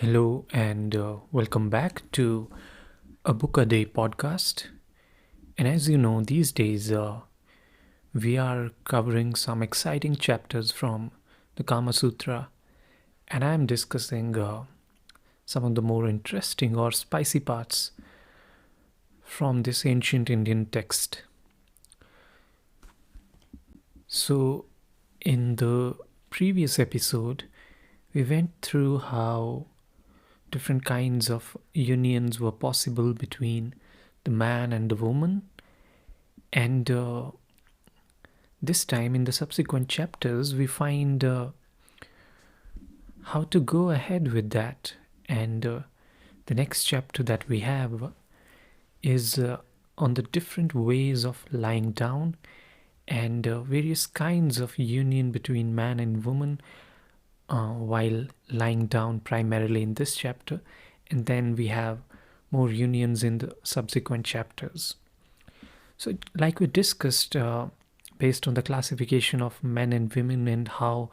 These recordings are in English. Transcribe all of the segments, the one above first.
Hello and welcome back to a Book a Day podcast. And as you know, these days we are covering some exciting chapters from the Kamasutra, and I am discussing some of the more interesting or spicy parts from this ancient Indian text. So, in the previous episode, we went through how different kinds of unions were possible between the man and the woman, and this time in the subsequent chapters we find how to go ahead with that. And the next chapter that we have is on the different ways of lying down and various kinds of union between man and woman while lying down, primarily in this chapter, and then we have more unions in the subsequent chapters. So, like we discussed, based on the classification of men and women and how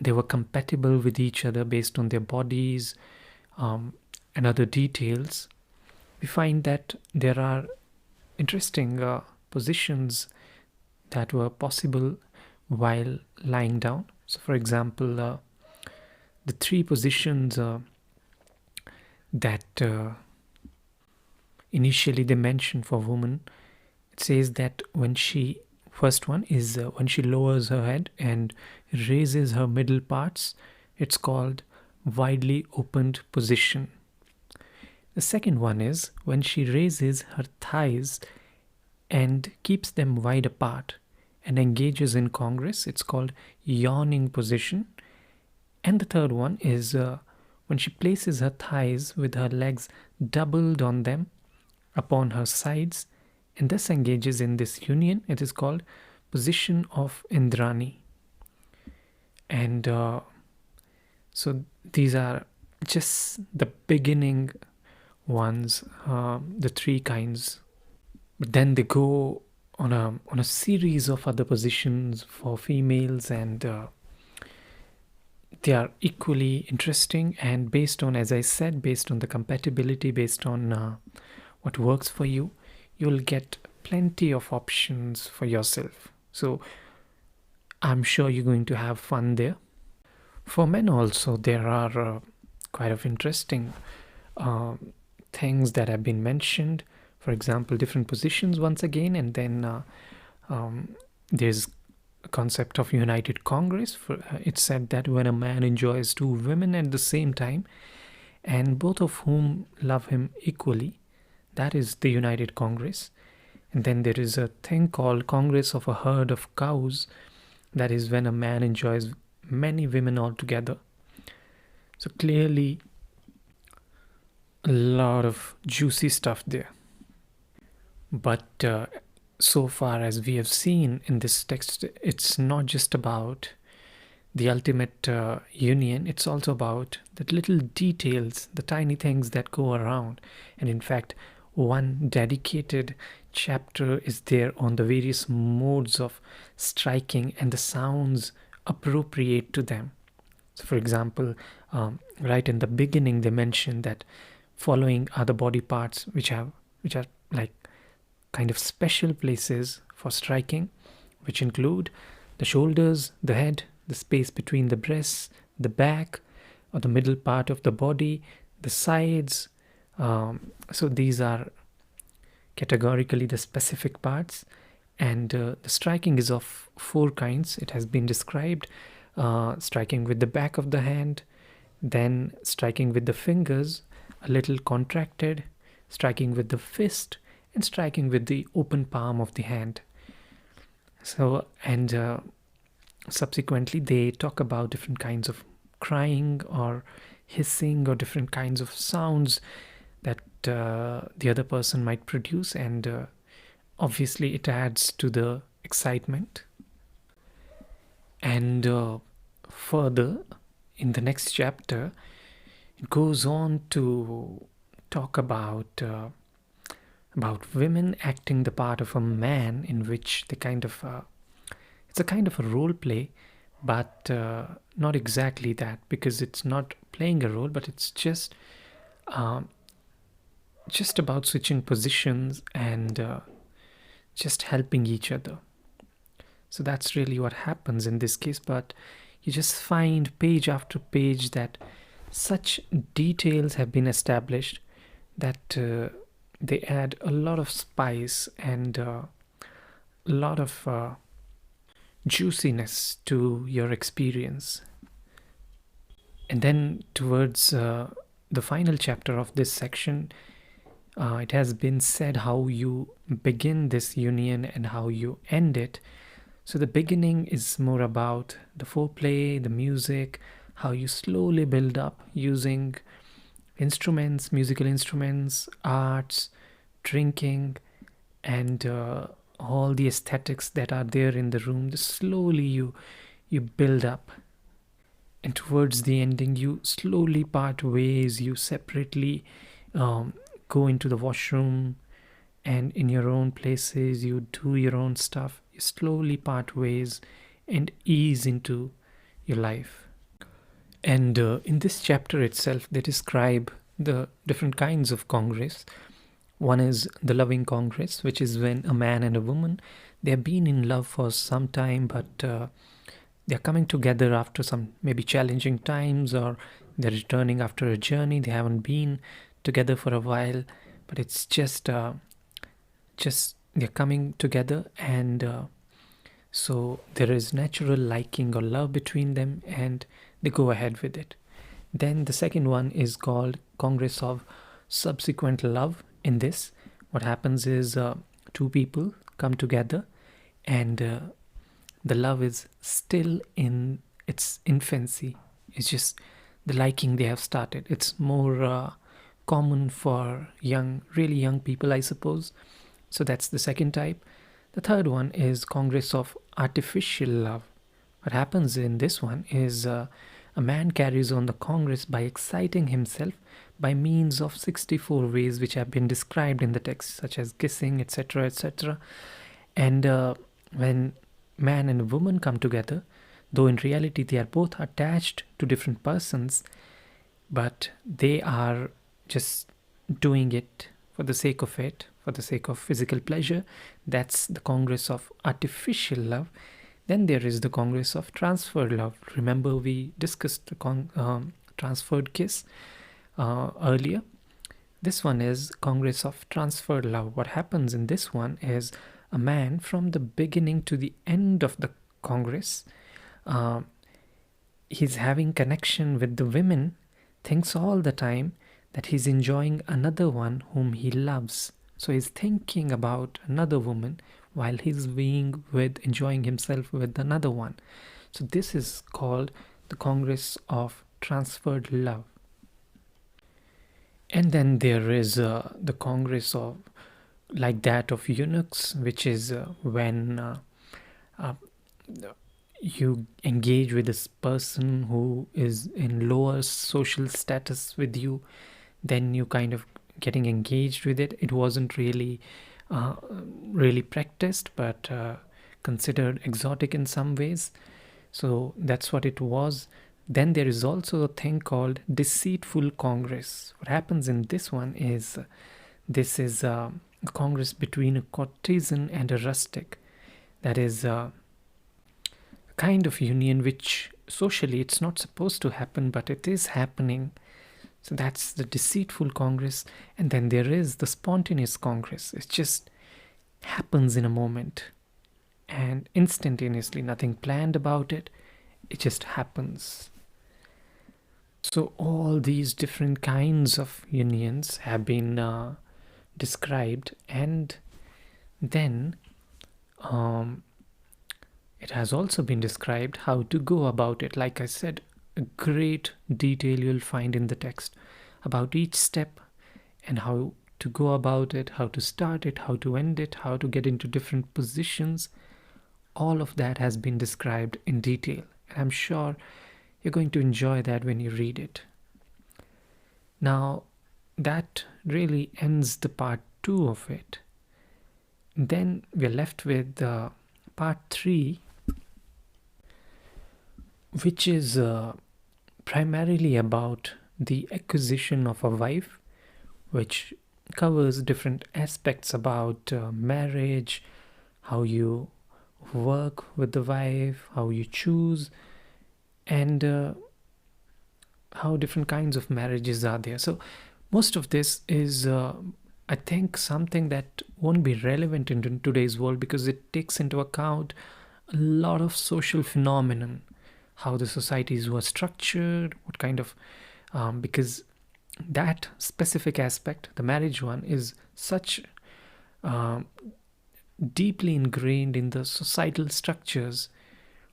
they were compatible with each other based on their bodies and other details, we find that there are interesting positions that were possible while lying down. So, for example, the three positions that initially they mention for women, it says that first one is when she lowers her head and raises her middle parts, it's called widely opened position. The second one is when she raises her thighs and keeps them wide apart and engages in congress, it's called yawning position. And the third one is when she places her thighs with her legs doubled on them upon her sides and thus engages in this union, it is called position of Indrani. And so these are just the beginning ones, the three kinds. But then they go on a series of other positions for females, and they are equally interesting. And based on, as I said, based on the compatibility, based on what works for you, you'll get plenty of options for yourself. So I'm sure you're going to have fun there. For men also, there are quite of interesting things that have been mentioned. For example, different positions once again, and then there's a concept of united congress. It's said that when a man enjoys two women at the same time, and both of whom love him equally, that is the united congress. And then there is a thing called congress of a herd of cows, that is when a man enjoys many women altogether. So clearly a lot of juicy stuff there. But so far as we have seen in this text, it's not just about the ultimate union, it's also about the little details, the tiny things that go around. And in fact, one dedicated chapter is there on the various modes of striking and the sounds appropriate to them. So, for example, right in the beginning, they mention that following are the body parts which are like kind of special places for striking, which include the shoulders, the head, the space between the breasts, the back, or the middle part of the body, the sides. So these are categorically the specific parts. And the striking is of four kinds. It has been described: striking with the back of the hand, then striking with the fingers, a little contracted, striking with the fist, and striking with the open palm of the hand. So, and subsequently, they talk about different kinds of crying or hissing or different kinds of sounds that the other person might produce, and obviously, it adds to the excitement. And further, in the next chapter, it goes on to talk about women acting the part of a man, in which they kind of it's a kind of a role play, but not exactly that, because it's not playing a role, but it's um, just about switching positions and just helping each other. So that's really what happens in this case. But you just find page after page that such details have been established that they add a lot of spice and a lot of juiciness to your experience. And then towards the final chapter of this section, it has been said how you begin this union and how you end it. So the beginning is more about the foreplay, the music, how you slowly build up using instruments, musical instruments, arts, drinking, and all the aesthetics that are there in the room. Just slowly you build up, and towards the ending you slowly part ways. You separately go into the washroom, and in your own places you do your own stuff. You slowly part ways and ease into your life. And in this chapter itself they describe the different kinds of congress. One is the loving congress, which is when a man and a woman, they have been in love for some time, but they're coming together after some maybe challenging times, or they're returning after a journey. They haven't been together for a while, but it's just they're coming together, and so there is natural liking or love between them, and they go ahead with it. Then the second one is called congress of subsequent love. In this, what happens is two people come together, and the love is still in its infancy. It's just the liking they have started. It's more common for really young people, I suppose. So that's the second type. The third one is congress of artificial love. What happens in this one is a man carries on the congress by exciting himself by means of 64 ways which have been described in the text, such as kissing, etc., etc. And when man and woman come together, though in reality they are both attached to different persons, but they are just doing it for the sake of it, for the sake of physical pleasure. That's the congress of artificial love. Then there is the congress of transferred love. Remember, we discussed the transferred kiss earlier. This one is congress of transferred love. What happens in this one is a man, from the beginning to the end of the congress, he's having connection with the women, thinks all the time that he's enjoying another one whom he loves. So he's thinking about another woman while he's being with, enjoying himself with another one. So this is called the congress of transferred love. And then there is the congress of, like that of eunuchs, which is when you engage with this person who is in lower social status with you, then you kind of getting engaged with it. It wasn't really really practiced, but considered exotic in some ways. So that's what it was. Then there is also a thing called deceitful congress. What happens in this one is this is a congress between a courtesan and a rustic. That is a kind of union which socially it's not supposed to happen, but it is happening. So that's the deceitful congress. And then there is the spontaneous congress. It just happens in a moment and instantaneously, nothing planned about it. It just happens. So all these different kinds of unions have been described, and then it has also been described how to go about it. Like I said, a great detail you'll find in the text about each step and how to go about it, how to start it, how to end it, how to get into different positions. All of that has been described in detail, and I'm sure you're going to enjoy that when you read it. Now, that really ends the part 2 of it. Then we're left with part 3, which is primarily about the acquisition of a wife, which covers different aspects about marriage, how you work with the wife, how you choose, and how different kinds of marriages are there. So most of this is I think something that won't be relevant in today's world, because it takes into account a lot of social phenomenon, how the societies were structured, what kind of because that specific aspect, the marriage one, is such um, deeply ingrained in the societal structures.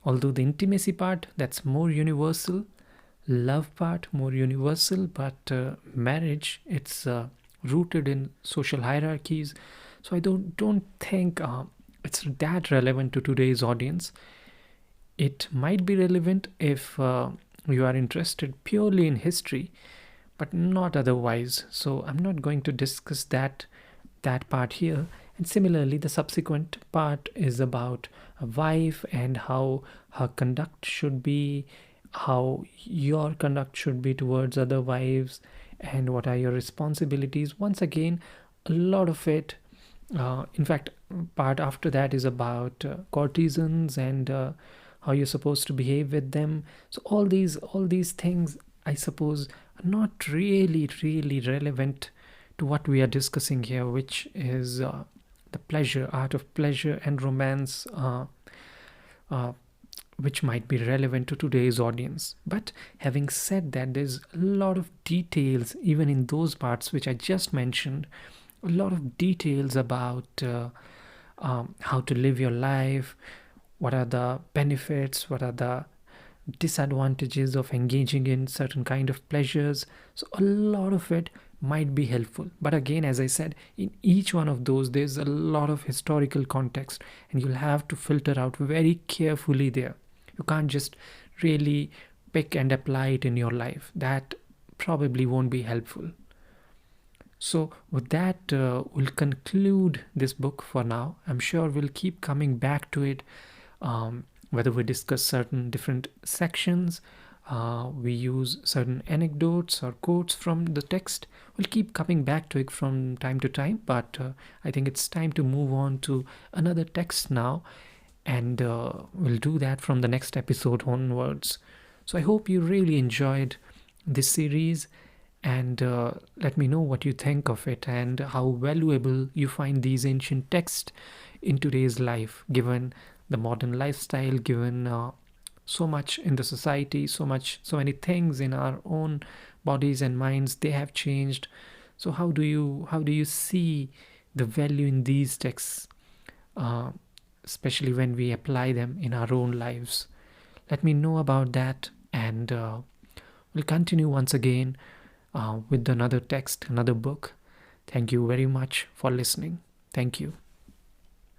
Although the intimacy part, that's more universal, love part more universal, but marriage, it's rooted in social hierarchies. So I don't think it's that relevant to today's audience. It might be relevant if you are interested purely in history, but not otherwise. So I'm not going to discuss that part here. And similarly, the subsequent part is about a wife and how her conduct should be, how your conduct should be towards other wives, and what are your responsibilities. Once again, a lot of it, in fact, part after that is about courtesans and how you're supposed to behave with them. So all these things, I suppose, are not really relevant to what we are discussing here, which is the pleasure, art of pleasure and romance, uh, which might be relevant to today's audience. But having said that, there's a lot of details, even in those parts which I just mentioned, a lot of details about how to live your life, what are the benefits, what are the disadvantages of engaging in certain kind of pleasures. So a lot of it might be helpful, but again, as I said, in each one of those there's a lot of historical context, and you'll have to filter out very carefully there. You can't just really pick and apply it in your life. That probably won't be helpful. So with that, we'll conclude this book for now. I'm sure we'll keep coming back to it, whether we discuss certain different sections, we use certain anecdotes or quotes from the text. We'll keep coming back to it from time to time, but I think it's time to move on to another text now, and we'll do that from the next episode onwards. So I hope you really enjoyed this series, and let me know what you think of it and how valuable you find these ancient texts in today's life, given the modern lifestyle, given so much in the society, so many things in our own bodies and minds, they have changed. So how do you see the value in these texts, uh, especially when we apply them in our own lives? Let me know about that, and we'll continue once again with another text, another book. Thank you very much for listening. Thank you.